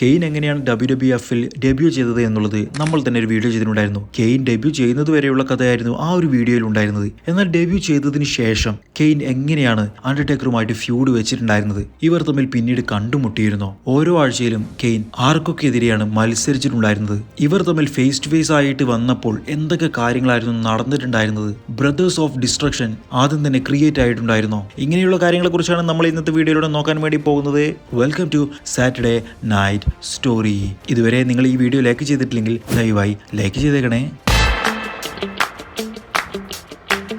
Kane എങ്ങനെയാണ് WWFൽ debut ചെയ്തത് എന്നുള്ളത് നമ്മൾ തന്നെ ഒരു വീഡിയോ ചെയ്തിട്ടുണ്ടായിരുന്നു. കെയ്ൻ ഡെബ്യൂ ചെയ്യുന്നത് വരെയുള്ള കഥയായിരുന്നു ആ ഒരു വീഡിയോയിൽ ഉണ്ടായിരുന്നത്. എന്നാൽ ഡെബ്യൂ ചെയ്തതിന് ശേഷം കെയ്ൻ എങ്ങനെയാണ് അണ്ടർടേക്കറുമായിട്ട് ഫ്യൂഡ് വെച്ചിട്ടുണ്ടായിരുന്നത്, ഇവർ തമ്മിൽ പിന്നീട് കണ്ടുമുട്ടിയിരുന്നോ, ഓരോ ആഴ്ചയിലും കെയ്ൻ ആർക്കൊക്കെ എതിരെയാണ് മത്സരിച്ചിട്ടുണ്ടായിരുന്നത്, ഇവർ തമ്മിൽ ഫേസ് ടു ഫേസ് ആയിട്ട് വന്നപ്പോൾ എന്തൊക്കെ കാര്യങ്ങളായിരുന്നു നടന്നിട്ടുണ്ടായിരുന്നത്, ബ്രദേഴ്സ് ഓഫ് ഡിസ്ട്രക്ഷൻ ആദ്യം തന്നെ ക്രിയേറ്റ് ആയിട്ടുണ്ടായിരുന്നോ, ഇങ്ങനെയുള്ള കാര്യങ്ങളെ കുറിച്ചാണ് നമ്മൾ ഇന്നത്തെ വീഡിയോയിലൂടെ നോക്കാൻ വേണ്ടി പോകുന്നത്. Welcome to Saturday night story. ഇതുവരെ നിങ്ങൾ ഈ വീഡിയോ ലൈക്ക് ചെയ്തിട്ടില്ലെങ്കിൽ ദയവായി ലൈക്ക് ചെയ്തേക്കണേ.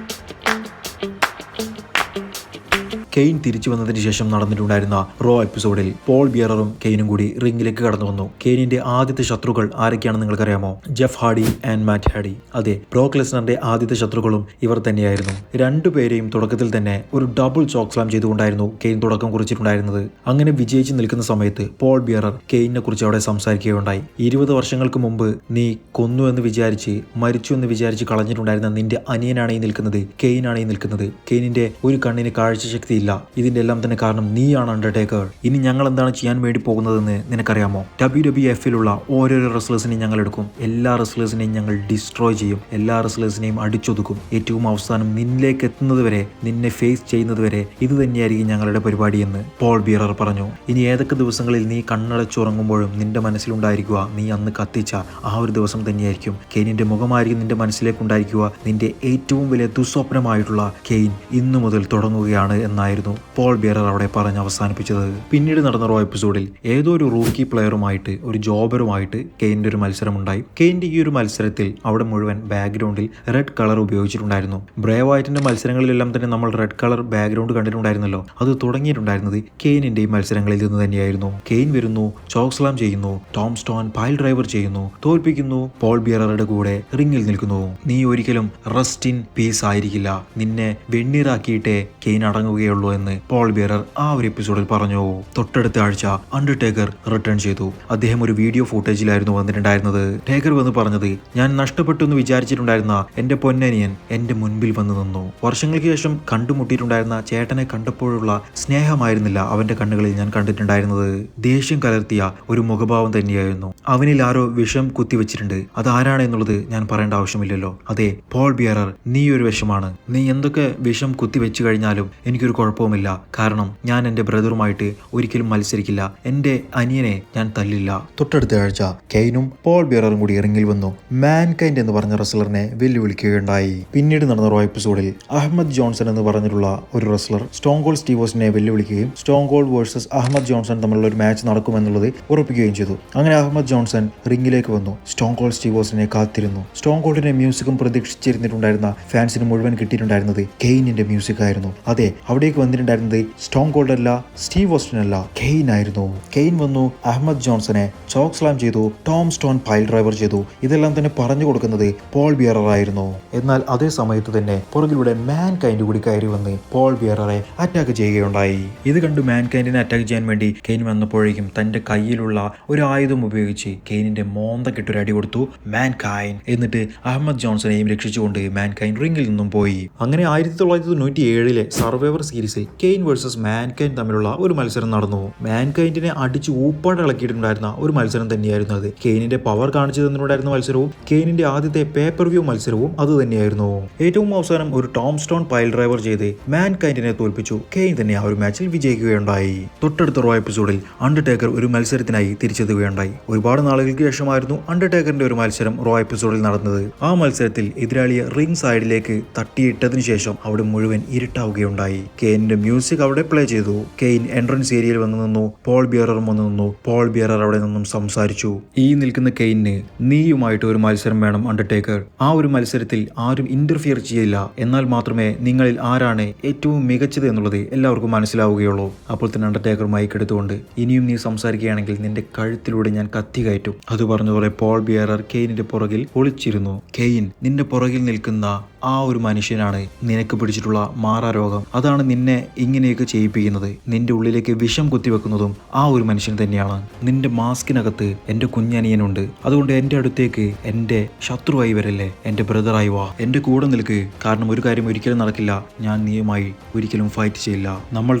കെയ്ൻ തിരിച്ചു വന്നതിന് ശേഷം നടന്നിട്ടുണ്ടായിരുന്ന റോ എപ്പിസോഡിൽ പോൾ ബിയറും കെയ്നും കൂടി റിംഗിലേക്ക് കടന്നു വന്നു. കെയ്നിന്റെ ആദ്യത്തെ ശത്രുക്കൾ ആരൊക്കെയാണെന്ന് നിങ്ങൾക്കറിയാമോ? Jeff Hardy and Matt Hardy. അതെ, ബ്രോക്ക് ലെസ്നറിന്റെ ആദ്യത്തെ ശത്രുക്കളും ഇവർ തന്നെയായിരുന്നു. രണ്ടുപേരെയും തുടക്കത്തിൽ തന്നെ ഒരു ഡബിൾ ചോക്ക് സ്ലാം ചെയ്തുകൊണ്ടായിരുന്നു കെയ്ൻ തുടക്കം കുറിച്ചിട്ടുണ്ടായിരുന്നത്. അങ്ങനെ വിജയിച്ച് നിൽക്കുന്ന സമയത്ത് പോൾ ബിയറർ കെയ്നിനെ കുറിച്ച് അവിടെ സംസാരിക്കുകയുണ്ടായി. 20 വർഷങ്ങൾക്ക് മുമ്പ് നീ കൊന്നു എന്ന് വിചാരിച്ച്, മരിച്ചു എന്ന് വിചാരിച്ച് കളഞ്ഞിട്ടുണ്ടായിരുന്ന നിന്റെ അനിയനാണ് ഈ നിൽക്കുന്നത്, കെയ്നാണ് ഈ നിൽക്കുന്നത്. കെയ്നിന്റെ ഒരു കണ്ണിന് കാഴ്ചശക്തി, ഇതിന്റെ എല്ലാം തന്നെ കാരണം നീയാണ് അണ്ടർടേക്കർ. ഇനി ഞങ്ങൾ എന്താണ് ചെയ്യാൻ വേണ്ടി പോകുന്നതെന്ന് നിനക്കറിയാമോ? WWFിലുള്ള ഓരോരോ റെസ്ലേഴ്സിനെയും ഞങ്ങൾ എടുക്കും, എല്ലാ റെസ്ലേഴ്സിനെയും ഞങ്ങൾ ഡിസ്ട്രോയ് ചെയ്യും, എല്ലാ റെസ്ലേഴ്സിനെയും അടിച്ചൊതുക്കും. ഏറ്റവും അവസാനം നിന്നിലേക്ക് എത്തുന്നത് വരെ, നിന്നെ ഫേസ് ചെയ്യുന്നത് വരെ ഇത് തന്നെയായിരിക്കും ഞങ്ങളുടെ പരിപാടി എന്ന് പോൾ ബിയറർ പറഞ്ഞു. ഇനി ഏതൊക്കെ ദിവസങ്ങളിൽ നീ കണ്ണടച്ചുറങ്ങുമ്പോഴും നിന്റെ മനസ്സിലുണ്ടായിരിക്കുക നീ അന്ന് കത്തിച്ച ആ ഒരു ദിവസം തന്നെയായിരിക്കും. കെയ്നിന്റെ മുഖമായിരിക്കും നിന്റെ മനസ്സിലേക്ക് ഉണ്ടായിരിക്കുക. നിന്റെ ഏറ്റവും വലിയ ദുസ്വപ്നമായിട്ടുള്ള കെയ്ൻ ഇന്നു മുതൽ തുടങ്ങുകയാണ് എന്നായിരുന്നു പോൾ ബിയറർ അവിടെ പറഞ്ഞ് അവസാനിപ്പിച്ചത്. പിന്നീട് നടന്ന റോ എപ്പിസോഡിൽ ഏതോ ഒരു റൂക്കി പ്ലെയറുമായിട്ട്, ഒരു ജോബറുമായിട്ട് കെയ്നിന്റെ ഒരു മത്സരം ഉണ്ടായി. കെയ്നിന്റെ ഈ ഒരു മത്സരത്തിൽ അവിടെ മുഴുവൻ ബാക്ക്ഗ്രൗണ്ടിൽ റെഡ് കളർ ഉപയോഗിച്ചിട്ടുണ്ടായിരുന്നു. ബ്രേ വൈറ്റിന്റെ മത്സരങ്ങളിലെല്ലാം തന്നെ നമ്മൾ റെഡ് കളർ ബാക്ക്ഗ്രൗണ്ട് കണ്ടിട്ടുണ്ടായിരുന്നല്ലോ. അത് തുടങ്ങിയിട്ടുണ്ടായിരുന്നത് കെയ്നിന്റെ ഈ മത്സരങ്ങളിൽ നിന്ന് തന്നെയായിരുന്നു. കെയ്ൻ വരുന്നു, ചോക്ക് സ്ലാം ചെയ്യുന്നു, ടോം സ്റ്റോൺ പൈൽ ഡ്രൈവർ ചെയ്യുന്നു, തോൽപ്പിക്കുന്നു, പോൾ ബിയററുടെ കൂടെ റിംഗിൽ നിൽക്കുന്നു. നീ ഒരിക്കലും റെസ്റ്റ് ഇൻ പീസ് ആയിരിക്കില്ല, നിന്നെ വെണ്ണീറാക്കിയിട്ടേ കെയ്ൻ അടങ്ങുകയുള്ളൂ എന്ന് പോൾ ബിയറർ ആ ഒരു എപ്പിസോഡിൽ പറഞ്ഞു. തൊട്ടടുത്ത ആഴ്ച അണ്ടർടേക്കർ റിട്ടേൺ ചെയ്തു. അദ്ദേഹം ഒരു വീഡിയോ ഫുട്ടേജിലായിരുന്നു വന്നിട്ടുണ്ടായിരുന്നത്. ടേക്കർ വന്ന് പറഞ്ഞത്, ഞാൻ നഷ്ടപ്പെട്ടു എന്ന് വിചാരിച്ചിട്ടുണ്ടായിരുന്ന എന്റെ പൊന്നനിയൻ എന്റെ മുൻപിൽ വന്നു നിന്നു. വർഷങ്ങൾക്ക് ശേഷം കണ്ടുമുട്ടിയിട്ടുണ്ടായിരുന്ന ചേട്ടനെ കണ്ടപ്പോഴുള്ള സ്നേഹമായിരുന്നില്ല അവന്റെ കണ്ണുകളിൽ ഞാൻ കണ്ടിട്ടുണ്ടായിരുന്നത്. ദേഷ്യം കലർത്തിയ ഒരു മുഖഭാവം തന്നെയായിരുന്നു. അവനിൽ ആരോ വിഷം കുത്തിവെച്ചിട്ടുണ്ട്. അതാരാണെന്നുള്ളത് ഞാൻ പറയേണ്ട ആവശ്യമില്ലല്ലോ. അതെ പോൾ ബിയറർ, നീ ഒരു വിഷമാണ്. നീ എന്തൊക്കെ വിഷം കുത്തിവെച്ചു കഴിഞ്ഞാലും എനിക്കൊരു കുഴപ്പവുമില്ല. കാരണം ഞാൻ എന്റെ ബ്രദറുമായിട്ട് ഒരിക്കലും മത്സരിക്കില്ല, എന്റെ അനിയനെ ഞാൻ തല്ലില്ല. തൊട്ടടുത്ത ആഴ്ച കെയ്നും പോൾ ബിയററും കൂടി റിംഗിൽ വന്നു മാൻകൈൻഡ് എന്ന് പറഞ്ഞ റെസ്ലറിനെ വെല്ലുവിളിക്കുകയുണ്ടായി. പിന്നീട് നടന്ന റോ എപ്പിസോഡിൽ അഹമ്മദ് ജോൺസൺ എന്ന് പറഞ്ഞിട്ടുള്ള ഒരു റെസ്ലർ സ്റ്റോൺ കോൾഡ് സ്റ്റീവ് ഓസ്റ്റിനെ വെല്ലുവിളിക്കുകയും stone cold versus Ahmed Johnson തമ്മിലുള്ള ഒരു മാച്ച് നടക്കുമെന്നുള്ളത് ഉറപ്പിക്കുകയും ചെയ്തു. അങ്ങനെ അഹമ്മദ് ജോൺസൺ റിംഗിലേക്ക് വന്നു. സ്റ്റോൺ കോൾഡ് സ്റ്റീവ് ഓസ്റ്റിനെ കാത്തിരുന്നു. സ്റ്റോൺ കോൾഡിന്റെ മ്യൂസിക്കും പ്രതീക്ഷിച്ചിരുന്നിട്ടുണ്ടായിരുന്ന ഫാൻസിന് മുഴുവൻ കിട്ടിയിട്ടുണ്ടായിരുന്നത് കെയ്നിന്റെ മ്യൂസിക് ആയിരുന്നു. അതെ, അവിടേക്ക് വന്നിട്ടുണ്ടായിരുന്നത് സ്റ്റോൺ കോൾഡ് അല്ല, സ്റ്റീവ് ഓസ്റ്റിൻ അല്ല, കെയ്ൻ ആയിരുന്നു. കെയ്ൻ വന്നു, അഹമ്മദ് ജോൺസനെ ചോക്ക് സ്ലാം ചെയ്തു, ടോം സ്റ്റോൺ പൈൽ ഡ്രൈവർ ചെയ്തു. ഇതെല്ലാം തന്നെ പറഞ്ഞു കൊടുക്കുന്നത് പോൾ ബിയറർ ആയിരുന്നു. എന്നാൽ അതേ സമയത്ത് തന്നെ പുറകിലൂടെ മാൻകൈൻഡ് കൂടി കയറി വന്ന് പോൾ ബിയററെ അറ്റാക്ക് ചെയ്യുകയുണ്ടായി. ഇത് കണ്ട് മാൻകൈൻഡിനെ അറ്റാക്ക് ചെയ്യാൻ വേണ്ടി കെയ്ൻ വന്നപ്പോഴേക്കും തന്റെ കയ്യിലുള്ള ഒരു ആയുധം ഉപയോഗിച്ച് കെയ്നിന്റെ മോന്തക്കിട്ടൊരു അടി കൊടുത്തു മാൻകൈൻഡ്. എന്നിട്ട് അഹമ്മദ് ജോൺസനെയും രക്ഷിച്ചുകൊണ്ട് മാൻകൈൻഡ് റിംഗിൽ നിന്നും പോയി. അങ്ങനെ 1997 സർവൈവർ സീരീസിൽ കെയ്ൻ വേഴ്സസ് മാൻകൈൻഡ് തമ്മിലുള്ള ഒരു മത്സരം നടന്നു. മാൻകൈൻഡിനെ അടിച്ച് ഊപ്പാട് ഇളക്കിയിട്ടുണ്ടായിരുന്ന ഒരു മത്സരം തന്നെയായിരുന്നു അത്. കെയ്നിന്റെ പവർ കാണിച്ചു തന്നിട്ടുണ്ടായിരുന്ന മത്സരവും കെയ്നിന്റെ ആദ്യത്തെ പേപ്പർ വ്യൂ മത്സരവും അത് തന്നെയായിരുന്നു. ഏറ്റവും അവസാനം ഒരു ടോം സ്റ്റോൺ പൈൽ ഡ്രൈവർ ചെയ്ത് മാൻകൈൻഡിനെ തോൽപ്പിച്ചു. കെയ്ൻ തന്നെ ആ ഒരു മാച്ചിൽ വിജയിക്കുകയുണ്ടായി. തൊട്ടടുത്ത റോ എപ്പിസോഡിൽ അണ്ടർടേക്കർ ഒരു മത്സരത്തിനായി തിരിച്ചെത്തുകയുണ്ടായി. ഒരുപാട് നാളുകൾക്ക് ശേഷമായിരുന്നു അണ്ടർടേക്കറിന്റെ ഒരു മത്സരം റോ എപ്പിസോഡിൽ നടന്നത്. ആ മത്സരത്തിൽ എതിരാളിയെ റിംഗ് സൈഡിലേക്ക് തട്ടിയിട്ടതിനു ശേഷം അവിടെ മുഴുവൻ ഇരുട്ടാവുകയുണ്ടായി. കെയ്നിന്റെ മ്യൂസിക് അവിടെ പ്ലേ ചെയ്തു. കെയ്ൻ എൻട്രൻസ് ഏരിയയിൽ വന്നു നിന്നു. പോൾ ബിയററും വന്നു നിന്നു. പോൾ ബിയറർ അവിടെ നിന്നും സംസാരിച്ചു. ഈ നിൽക്കുന്ന കെയ്നിന് നീയുമായിട്ട് ഒരു മത്സരം വേണം അണ്ടർടേക്കർ. ആ ഒരു മത്സരത്തിൽ ആരും ഇന്റർഫിയർ ചെയ്യില്ല. എന്നാൽ മാത്രമേ നിങ്ങളിൽ ആരാണ് ഏറ്റവും മികച്ചത് എന്നുള്ളത് എല്ലാവർക്കും മനസ്സിലാവുകയുള്ളൂ. അപ്പോൾ തന്നെ അണ്ടർടേക്കർ മൈക്ക് എടുത്തുകൊണ്ട്, ഇനിയും നീ സംസാരിക്കുകയാണെങ്കിൽ നിന്റെ കഴുത്തിലൂടെ ഞാൻ കത്തി കയറ്റും. അത് പറഞ്ഞതുപോലെ പോൾ ബിയറർ കെയ്നിന്റെ പുറകിൽ ഒളിച്ചിരുന്നു. കെയ്ൻ, നിന്റെ പുറകിൽ നിൽക്കുന്ന ആ ഒരു മനുഷ്യനാണ് നിനക്ക് പിടിച്ചിട്ടുള്ള മാറാരോഗം. അതാണ് നിന്നെ ഇങ്ങനെയൊക്കെ ചെയ്യിപ്പിക്കുന്നത്. നിന്റെ ഉള്ളിലേക്ക് വിഷം കുത്തിവെക്കുന്നതും ആ ഒരു മനുഷ്യൻ തന്നെയാണ്. നിന്റെ മാസ്കിനകത്ത് എൻ്റെ കുഞ്ഞനിയനുണ്ട്. അതുകൊണ്ട് എൻ്റെ അടുത്തേക്ക് എൻ്റെ ശത്രുവായി വരല്ലേ, എൻ്റെ ബ്രദറായി വാ, എൻ്റെ കൂടെ നിൽക്ക്. കാരണം ഒരു കാര്യം ഒരിക്കലും നടക്കില്ല, ഞാൻ നീയുമായി ഒരിക്കലും ഫൈറ്റ് ചെയ്യില്ല. നമ്മൾ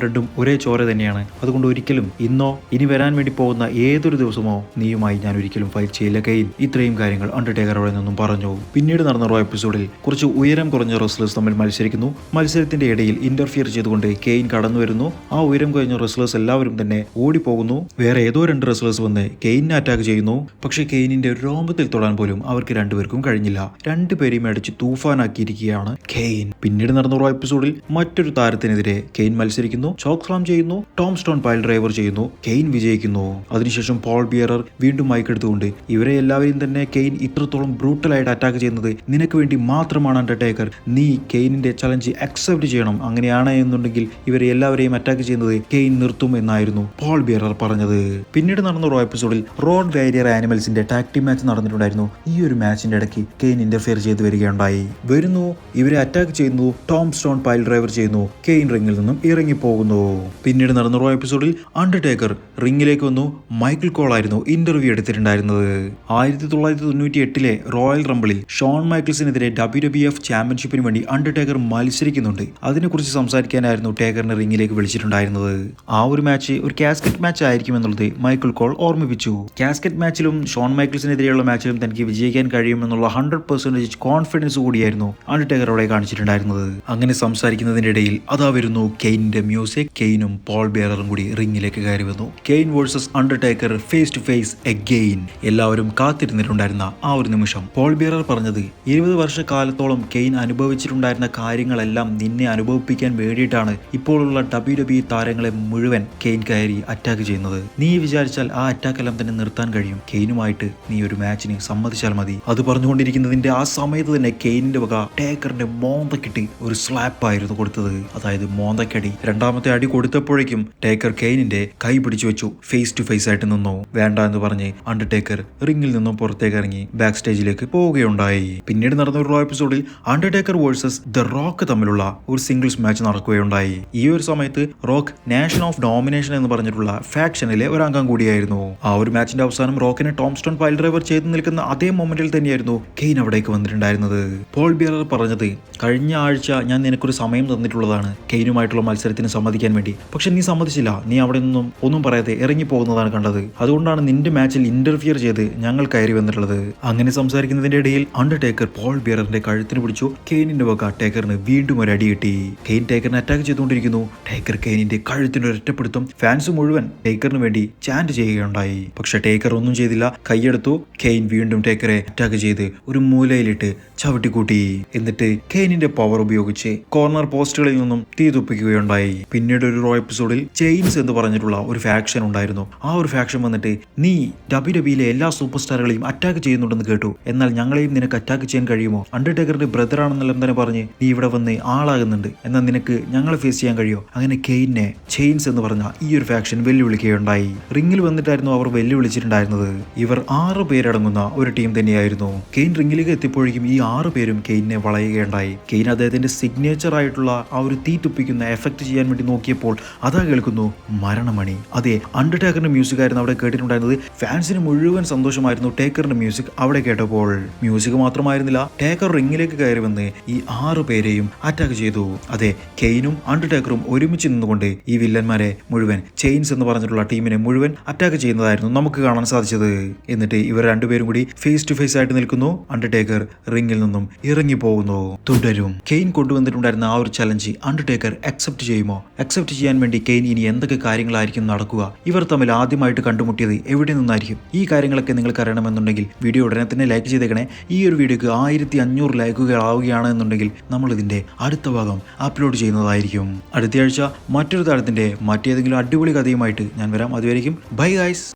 രണ്ടും ഒരേ ചോര തന്നെയാണ്. അതുകൊണ്ട് ഒരിക്കലും ഇന്നോ ഇനി വരാൻ വേണ്ടി പോകുന്ന ഏതൊരു ദിവസമോ നീയുമായി ഞാൻ ഒരിക്കലും ഫൈറ്റ് ചെയ്യില്ല കെയ്ൻ. ഇത്രയും കാര്യങ്ങൾ അണ്ടർടേക്കർ അവിടെ നിന്നും പറഞ്ഞു. പിന്നീട് നടന്ന റോ എപ്പിസോഡിൽ കുറച്ച് ഉയരം കുറഞ്ഞ റെസ്ലേഴ്സ് തമ്മിൽ മത്സരിക്കുന്നു. മത്സരത്തിന്റെ ഇടയിൽ ഇന്റർഫിയർ ചെയ്തുകൊണ്ട് കെയ്ൻ കടന്നു വരുന്നു. ആ ഉയരം കുറഞ്ഞ റെസ്ലേഴ്സ് എല്ലാവരും തന്നെ ഓടിപ്പോകുന്നു. വേറെ ഏതോ 2 റെസ്ലേഴ്സ് വന്ന് കെയ്നെ അറ്റാക്ക് ചെയ്യുന്നു. പക്ഷേ കെയ്നിന്റെ രോമത്തിൽ തൊടാൻ പോലും അവർക്ക് രണ്ടുപേർക്കും കഴിഞ്ഞില്ല. രണ്ടുപേരെയും അടിച്ച് തൂഫാനാക്കിയിരിക്കുകയാണ് കെയ്ൻ. പിന്നീട് നടന്ന റോ എപ്പിസോഡിൽ മറ്റൊരു താരത്തിനെതിരെ കെയ്ൻ മത്സരിക്കുന്നു. ചോക്ക് സ്ലാം ചെയ്യുന്നു. ടോം സ്റ്റോൺ പൈൽ ഡ്രൈവർ ചെയ്യുന്നു. കെയ്ൻ വിജയിക്കുന്നു. അതിനുശേഷം പോൾ ബിയറർ വീണ്ടും മൈക്ക് എടുത്തുകൊണ്ട് ഇവരെ എല്ലാവരെയും തന്നെ കെയ്ൻ ഇത്രത്തോളം ബ്രൂട്ടലായിട്ട് അറ്റാക്ക് ചെയ്യുന്നത് നിനക്ക് വേണ്ടി മാത്രമാണ് അണ്ടർടേക്കർ. നീ കെയ്നിന്റെ ചലഞ്ച് അക്സെപ്റ്റ് ചെയ്യണം. അങ്ങനെയാണ് എന്നുണ്ടെങ്കിൽ ഇവരെ എല്ലാവരെയും അറ്റാക്ക് ചെയ്യുന്നത് കെയ്ൻ നിർത്തും എന്നായിരുന്നു പോൾ ബിയറർ പറഞ്ഞത്. പിന്നീട് നടന്ന റോ എപ്പിസോഡിൽ റോഡ് വാരിയർ ആനിമൽസിന്റെ ടാഗ് ടീം മാച്ച് നടന്നിട്ടുണ്ടായിരുന്നു. ഈ ഒരു മാച്ചിന്റെ ഇടയ്ക്ക് കെയ്ൻ ഇന്റർഫിയർ ചെയ്ത് വരികയുണ്ടായി. വരുന്നു, ഇവരെ അറ്റാക്ക് ചെയ്യുന്നു. ടോം സ്റ്റോൺ പൈൽ ഡ്രൈവർ ചെയ്യുന്നു. കെയ്ൻ റിംഗിൽ നിന്നും ഇറങ്ങി പോകുന്നു. പിന്നീട് നടന്ന റോ എപ്പിസോഡിൽ അണ്ടർടേക്കർ റിംഗിലേക്ക് വന്നു. മൈക്കിൾ കോൾ ആയിരുന്നു ഇന്റർവ്യൂ എടുത്തിട്ടുണ്ടായിരുന്നത്. 1998 റോയൽ റംബിളിൽ ഷോൺ മൈക്കിൾസിനെതിരെ WWF ചാമ്പ്യൻഷിപ്പിന് വേണ്ടി അണ്ടർടേക്കർ മത്സരിക്കുന്നുണ്ട്. അതിനെക്കുറിച്ച് സംസാരിക്കാനായിരുന്നു ടേക്കറിനെ റിംഗിലേക്ക് വിളിച്ചിട്ടുണ്ടായിരുന്നത്. ആ ഒരു മാച്ച് ഒരു കാസ്കറ്റ് മാച്ച് ആയിരിക്കും എന്നുള്ളത് മൈക്കിൾ കോൾ ഓർമ്മിപ്പിച്ചു. കാസ്കറ്റ് മാച്ചിലും ഷോൺ മൈക്കിൾസിനെതിരെയുള്ള മാച്ചിലും തനിക്ക് വിജയിക്കാൻ കഴിയുമെന്നുള്ള 100% കോൺഫിഡൻസ് കൂടിയായിരുന്നു അണ്ടർടേക്കർ അവിടെ കാണിച്ചിട്ടുണ്ടായിരുന്നത്. അങ്ങനെ സംസാരിക്കുന്നതിന്റെ ഇടയിൽ അതാ വരുന്നു കെയ്നിന്റെ മ്യൂസിക്. കെയ്നും പോൾ ബിയററും കൂടി റിംഗിലേക്ക് കയറി വന്നു. Kane versus Undertaker face to face again. എല്ലാവരും കാത്തിരുന്നിട്ടുണ്ടായിരുന്ന ആ ഒരു നിമിഷം. പോൾ ബിയറർ പറഞ്ഞത് 20 വർഷക്കാലത്തോളം കെയ്ൻ അനുഭവിച്ചിട്ടുണ്ടായിരുന്ന കാര്യങ്ങളെല്ലാം നിന്നെ അനുഭവിപ്പിക്കാൻ വേണ്ടിയിട്ടാണ് ഇപ്പോഴുള്ള WWE താരങ്ങളെ മുഴുവൻ കെയ്ൻ കയറി അറ്റാക്ക് ചെയ്യുന്നത്. നീ വിചാരിച്ചാൽ ആ അറ്റാക്ക് എല്ലാം തന്നെ നിർത്താൻ കഴിയും. കെയ്നുമായിട്ട് നീ ഒരു മാച്ചിന് സമ്മതിച്ചാൽ മതി. അത് പറഞ്ഞുകൊണ്ടിരിക്കുന്നതിന്റെ ആ സമയത്ത് തന്നെ കെയ്നിന്റെ വക ടേക്കറിന്റെ മോന്തക്കിട്ട് ഒരു സ്ലാപ്പ് ആയിരുന്നു കൊടുത്തത്. അതായത് മോന്തക്കടി. രണ്ടാമത്തെ അടി കൊടുത്തപ്പോഴേക്കും ടേക്കർ കെയ്നിന്റെ കൈ പിടിച്ചു വെച്ചു. ഫേസ് ടു ഫേസ് ആയിട്ട് നിന്നു. വേണ്ട എന്ന് പറഞ്ഞ് അണ്ടർടേക്കർ റിംഗിൽ നിന്നും പുറത്തേക്ക് ഇറങ്ങി ബാക്ക് സ്റ്റേജിലേക്ക് പോവുകയുണ്ടായി. പിന്നീട് നടന്ന ഒരു റോ എപ്പിസോഡിൽ അണ്ടർടേക്കർ വേഴ്സസ് ദ റോക്ക് തമ്മിലുള്ള ഒരു സിംഗിൾസ് മാച്ച് നടക്കുകയുണ്ടായി. ഈ ഒരു സമയത്ത് റോക്ക് നാഷൻ ഓഫ് ഡോമിനേഷൻ എന്ന് പറഞ്ഞിട്ടുള്ള ഫാക്ഷനിലെ ഒരു അംഗം കൂടിയായിരുന്നു. ആ ഒരു മാച്ചിന്റെ അവസാനം റോക്കിനെ ടോം സ്റ്റോൺ പൈൽ ഡ്രൈവർ ചെയ്തു നിൽക്കുന്ന അതേ മൊമെന്റിൽ തന്നെയായിരുന്നു കെയ്ൻ അവിടേക്ക് വന്നിട്ടുണ്ടായിരുന്നത്. പോൾ ബിയറർ പറഞ്ഞത്, കഴിഞ്ഞ ആഴ്ച ഞാൻ നിനക്കൊരു സമയം തന്നിട്ടുള്ളതാണ് കെയ്നുമായിട്ടുള്ള മത്സരത്തിന് സമ്മതിക്കാൻ വേണ്ടി. പക്ഷെ നീ സമ്മതിച്ചില്ല. നീ അവിടെ നിന്നും ഒന്നും പറയാതെ ഇറങ്ങി പോകുന്നതാണ് കണ്ടത്. അതുകൊണ്ടാണ് നിന്റെ മാച്ചിൽ ഇന്റർഫിയർ ചെയ്ത് ഞങ്ങൾ കയറി വന്നിട്ടുള്ളത്. അങ്ങനെ സംസാരിക്കുന്നതിന്റെ ഇടയിൽ അണ്ടർടേക്കർ പോൾ ബിയറിന്റെ കഴുത്തിന് പിടിച്ചു. കെയ്നിന്റെ വക ടേക്കറിന് വീണ്ടും ഒരു അടി കിട്ടി. കെയ്ൻ ടേക്കറിനെ അറ്റാക്ക് ചെയ്തുകൊണ്ടിരിക്കുന്നു. ടേക്കർ കെയ്നിന്റെ കഴുത്തിന് ഒരൊറ്റപ്പെടുത്തും. ഫാൻസ് മുഴുവൻ ടേക്കറിന് വേണ്ടി ചാൻറ്റ് ചെയ്യുകയുണ്ടായി. പക്ഷെ ടേക്കർ ഒന്നും ചെയ്തില്ല. കൈയെടുത്തു. കെയ്ൻ വീണ്ടും ടേക്കറെ അറ്റാക്ക് ചെയ്ത് ഒരു മൂലയിലിട്ട് ചവിട്ടിക്കൂട്ടി. എന്നിട്ട് കെയ്നിന്റെ പവർ ഉപയോഗിച്ച് കോർണർ പോസ്റ്റുകളിൽ നിന്നും തീ തുപ്പിക്കുകയുണ്ടായി. പിന്നീട് ഒരു റോ എപ്പിസോഡിൽ ചെയിൻസ് എന്ന് പറഞ്ഞിട്ടുള്ള ഒരു ഫാക്ഷൻ ഉണ്ടായിരുന്നു. ആ ഒരു ഫാക്ഷൻ വന്നിട്ട്, നീ WWE എല്ലാ സൂപ്പർ സ്റ്റാറുകളെയും അറ്റാക്ക് ചെയ്യുന്നുണ്ടെന്ന് കേട്ടു, എന്നാൽ ഞങ്ങളെയും നിനക്ക് അറ്റാക്ക് ചെയ്യാൻ കഴിയുമോ? അണ്ടർടേക്കറിന്റെ ബ്രദർ ആണെന്നെല്ലാം തന്നെ പറഞ്ഞ് നീ ഇവിടെ വന്ന് ആളാകുന്നുണ്ട്, എന്നാൽ നിനക്ക് ഞങ്ങളെ ഫേസ് ചെയ്യാൻ കഴിയോ? അങ്ങനെ കെയ്നെ ചെയിൻസ് എന്ന് പറഞ്ഞ ഈ ഒരു ഫാക്ഷൻ വെല്ലുവിളിക്കുകയുണ്ടായി. റിംഗിൽ വന്നിട്ടായിരുന്നു അവർ വെല്ലുവിളിച്ചിട്ടുണ്ടായിരുന്നത്. ഇവർ 6 പേരടങ്ങുന്ന ഒരു ടീം തന്നെയായിരുന്നു. കെയ്ൻ റിംഗിലേക്ക് എത്തിയപ്പോഴേക്കും ഈ 6 പേരും കെയ്നെ വളയുകയുണ്ടായി. കെയ്ൻ അദ്ദേഹത്തിന്റെ സിഗ്നേച്ചർ ആയിട്ടുള്ള ആ ഒരു തീ തുപ്പിക്കുന്ന എഫക്ട് ചെയ്യാൻ വേണ്ടി നോക്കിയപ്പോൾ അതാ കേൾക്കുന്നു മരണമണി. അതെ, അണ്ടർടേക്കറിന്റെ മ്യൂസിക് ആയിരുന്നു അവിടെ കേട്ടിട്ടുണ്ടായിരുന്നത്. ഫാൻസിന് മുഴുവൻ സന്തോഷമായിരുന്നു ടേക്കറിന്റെ മ്യൂസിക് അവിടെ കേട്ടപ്പോൾ. മ്യൂസിക് മാത്രമായിരുന്നില്ല, ടേക്കർ റിംഗിലേക്ക് കയറി വന്ന് ഈ 6 പേരെയും അറ്റാക്ക് ചെയ്തു. അതെ, കെയ്നും അണ്ടർടേക്കറും ഒരുമിച്ച് നിന്നുകൊണ്ട് ഈ വില്ലന്മാരെ മുഴുവൻ, ചെയിൻസ് എന്ന് പറഞ്ഞിട്ടുള്ള ടീമിനെ മുഴുവൻ അറ്റാക്ക് ചെയ്യുന്നതായിരുന്നു നമുക്ക് കാണാൻ സാധിച്ചത്. എന്നിട്ട് ഇവർ രണ്ടുപേരും കൂടി ഫേസ് ടു ഫേസ് ആയിട്ട് നിൽക്കുന്നു. അണ്ടർടേക്കർ റിംഗിൽ നിന്നും ഇറങ്ങി പോകുന്നു. തുടരും. കെയ്ൻ കൊണ്ടുവന്നിട്ടുണ്ടായിരുന്ന ആ ഒരു ചലഞ്ച് അണ്ടർടേക്കർ അക്സെപ്റ്റ് ചെയ്യുമോ? അക്സെപ്റ്റ് ചെയ്യാൻ വേണ്ടി കെയ്ൻ ഇനി എന്തൊക്കെ കാര്യങ്ങളായിരിക്കും നടക്കുക? ഇവർ തമ്മിൽ ആദ്യമായിട്ട് കണ്ടുമുട്ടിയത് എവിടെ നിന്നായിരിക്കും? ഈ കാര്യങ്ങളൊക്കെ നിങ്ങൾക്ക് അറിയണമെന്നുണ്ടെങ്കിൽ വീഡിയോ ഉടനെ തന്നെ ലൈക്ക് ചെയ്തേക്കണേ. ഈ ഒരു വീഡിയോക്ക് 1500 ലൈക്കുകൾ ആവുകയാണ് എന്നുണ്ടെങ്കിൽ നമ്മൾ ഇതിന്റെ അടുത്ത ഭാഗം അപ്ലോഡ് ചെയ്യുന്നതായിരിക്കും. അടുത്തയാഴ്ച മറ്റൊരു താരത്തിന്റെ മറ്റേതെങ്കിലും അടിപൊളി കഥയുമായിട്ട് ഞാൻ വരാം. അതുവരെയും ബൈ ഗൈസ്.